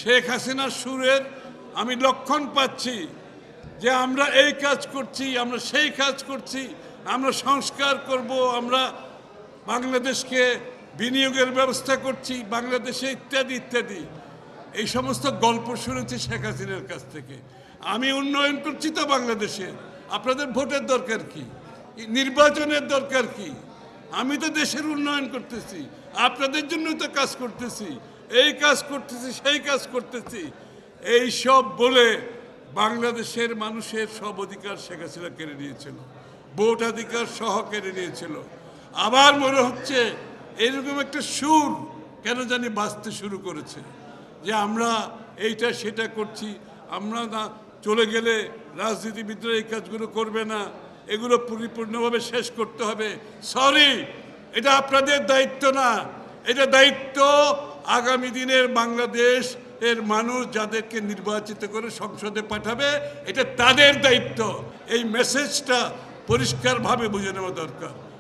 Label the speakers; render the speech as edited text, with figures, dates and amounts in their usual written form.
Speaker 1: শেখ হাসিনার সুরের আমি লক্ষণ পাচ্ছি যে আমরা এই কাজ করছি, আমরা সেই কাজ করছি, আমরা সংস্কার করব, আমরা বাংলাদেশকে বিনিয়োগের ব্যবস্থা করছি বাংলাদেশে, ইত্যাদি ইত্যাদি। এই সমস্ত গল্প শুনেছি শেখ হাসিনার কাছ থেকে। আমি উন্নয়ন করছি তো বাংলাদেশে, আপনাদের ভোটের দরকার কি, নির্বাচনের দরকার কি? আমি তো দেশের উন্নয়ন করতেছি, আপনাদের জন্য তো কাজ করতেছি, এই কাজ করতেছি, সেই কাজ করতেছি। এই সব বলে বাংলাদেশের মানুষের সব অধিকার শেখ হাসিনা কেড়ে নিয়েছিল, ভোটাধিকার সহ কেড়ে নিয়েছিল। আবার মনে হচ্ছে এরকম একটা সুর কেন জানি বাজতে শুরু করেছে যে আমরা এইটা সেটা করছি, আমরা না চলে গেলে রাজনীতিবিদরা এই কাজগুলো করবে না, এগুলো পরিপূর্ণভাবে শেষ করতে হবে। সরি, এটা আপনাদের দায়িত্ব না, এটা দায়িত্ব আগামী দিনের বাংলাদেশ এর মানুষ যাদেরকে নির্বাচিত করে সংসদে পাঠাবে, এটা তাদের দায়িত্ব। এই মেসেজটা পরিষ্কারভাবে বুঝে নেওয়া দরকার।